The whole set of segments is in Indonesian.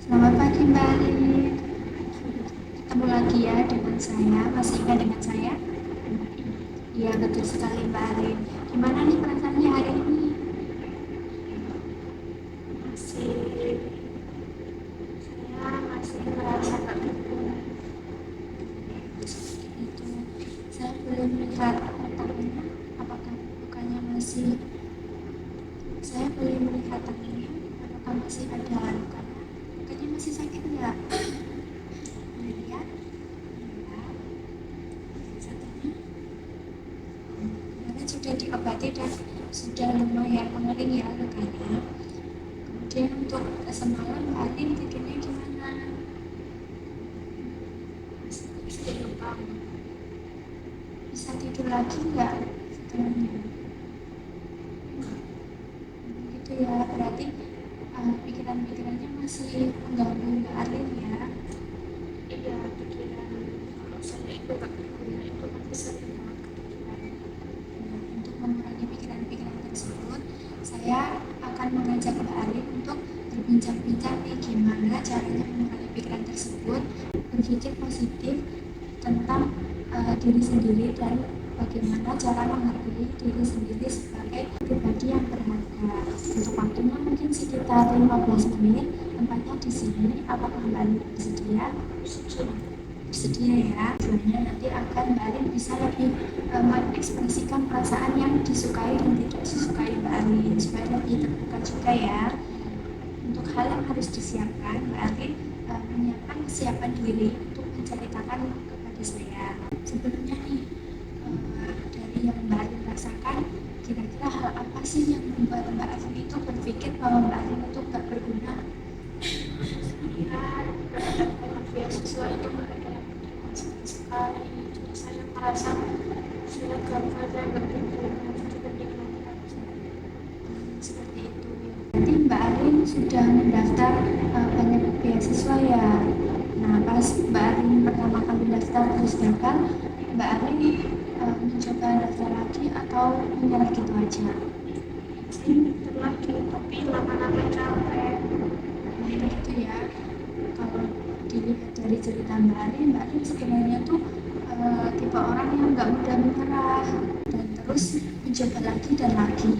Selamat pagi Mbak Alin. Ketemu lagi ya dengan saya. Masih ingat dengan saya? Iya betul sekali Mbak Alin. Gimana nih perasaannya hari ini? Masih saya masih merasa nggak berguna. Itu saya boleh melihat tangannya. Apakah lukanya masih? Saya boleh melihat tangannya. Apakah masih ada lukanya? Lukanya masih sakit nggak? Boleh lihat? Ya. Satunya. Kemarin sudah diobati dan sudah lumayan mengering ya lukanya. Kemudian untuk semalam Mbak Alin tidurnya gimana? Masih lupa. Bisa tidur lagi nggak setelahnya? Gitu ya, berarti pikiran-pikirannya masih mengganggu Mbak Alin ya. Iya, pikiran kalau saya itu nggak berguna itu pasti sering banget kepikiran. Nah, untuk mengurangi pikiran-pikiran tersebut, saya akan mengajak Mbak Alin untuk berbincang-bincang nih gimana caranya mengurangi pikiran tersebut, berpikir positif tentang diri sendiri dan bagaimana cara menghargai diri sendiri sebagai pribadi yang berharga. Untuk waktunya mungkin sekitar 15 menit, tempatnya di sini. Apakah Mbak Alin bersedia? Bersedia ya. Tujuannya nanti akan Mbak Alin bisa lebih mengekspresikan perasaan yang disukai dan tidak disukai Mbak Alin supaya lebih terbuka juga ya. Untuk hal yang harus disiapkan, Mbak Alin menyiapkan kesiapan diri untuk menceritakan kepada saya. Sebelumnya nih, dari yang Mbak Alin rasakan, kira-kira hal apa sih yang membuat Mbak Alin itu berpikir bahwa Mbak Alin itu gak berguna? Saya dapat beasiswa itu nggak ada yang menerima sama sekali. Jadi saya merasa saya gagal dan nggak berguna. Jadi mending aja. Seperti itu. Berarti Mbak Alin sudah mendaftar banyak beasiswa ya. Nah, pas Mbak Alin pertama kali daftar terus gagal, Mbak Alin mencoba daftar lagi atau menyerah gitu aja? Saya mikir lagi, tapi lama-lama capek. Nah, itu ya. Kalau dilihat dari cerita Mbak Alin sebenarnya tuh tipe orang yang nggak mudah menyerah dan terus mencoba lagi dan lagi.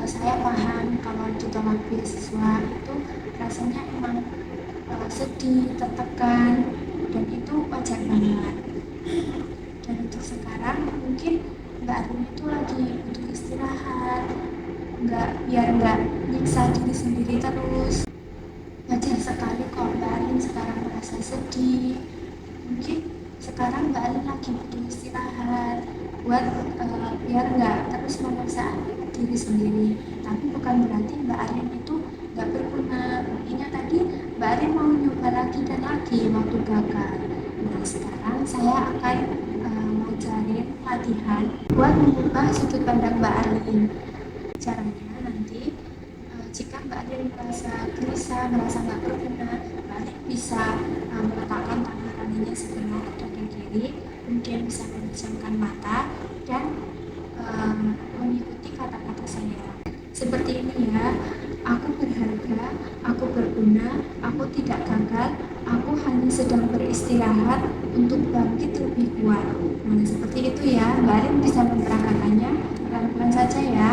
Saya paham kalau ditolak beasiswa itu rasanya emang sedih, tertekan, dan itu wajar banget. Dan untuk sekarang mungkin Mbak Alin itu lagi butuh istirahat, biar nggak nyiksa diri sendiri terus. Wajar sekali kok Mbak Alin sekarang merasa sedih. Mungkin sekarang Mbak Alin lagi butuh istirahat buat biar nggak terus memaksa diri sendiri. Tapi bukan berarti Mbak Alin itu nggak berguna. Ingat tadi Mbak Alin mau nyoba lagi dan lagi waktu gagal. Nah sekarang saya akan ngajarin latihan buat mengubah sudut pandang Mbak Alin. Caranya nanti jika Mbak Alin merasa gelisah, merasa nggak berguna, Mbak Alin bisa meletakkan tangan kanannya sebelah dada kiri, kemudian bisa memejamkan mata dan mengikuti kata-kata saya. Seperti ini ya, aku berharga, aku berguna, aku tidak gagal, aku hanya sedang beristirahat untuk bangkit lebih kuat. Nah, seperti itu ya, Mbak Alin bisa memperagakannya pelan-pelan saja ya.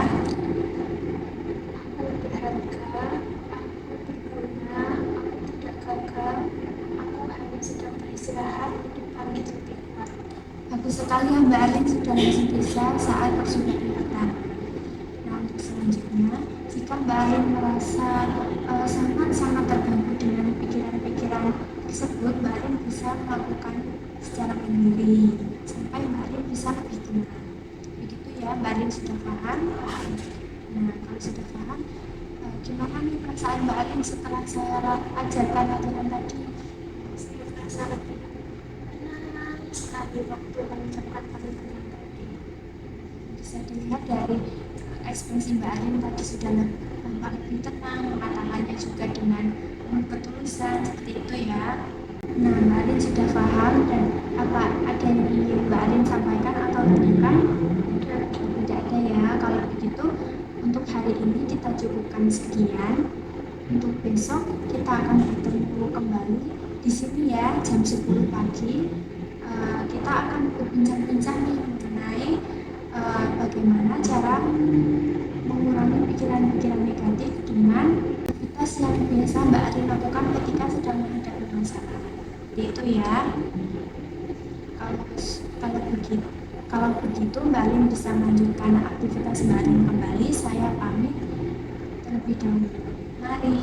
Aku berharga, aku berguna, aku tidak gagal, aku hanya sedang beristirahat untuk bangkit lebih kuat. Bagus sekali ya Mbak Alin sudah langsung bisa saat sudah kelihatan. Nah untuk selanjutnya, jika Mbak Alin merasa sangat-sangat terganggu dengan pikiran-pikiran tersebut, Mbak Alin bisa melakukan secara mandiri sampai Mbak Alin bisa lebih tenang. Begitu ya, Mbak Alin sudah paham? Nah kalau sudah paham, gimana nih perasaan Mbak Alin setelah saya ajarkan latihan tadi? Saya merasa lebih tenang sekali waktu mengucapkan kalimat tadi. Bisa dilihat dari ekspresi Mbak Alin tadi sudah nampak lebih tenang, mengatakannya juga dengan penuh ketulusan seperti itu ya. Nah, Mbak Alin sudah paham dan apa ada yang ingin Mbak Alin sampaikan atau tanyakan? Tidak ada ya. Kalau begitu untuk hari ini kita cukupkan sekian. untuk besok kita akan bertemu kembali di sini ya jam 10 pagi. Kita akan berbincang-bincang nih mengenai bagaimana cara mengurangi pikiran-pikiran negatif dengan aktivitas yang biasa Mbak Ari lakukan ketika sedang menghadapi masalah. Seperti itu ya. Kalau begitu Mbak Arin bisa melanjutkan aktivitas Mbak Arin kembali. Saya pamit terlebih dahulu. Mari.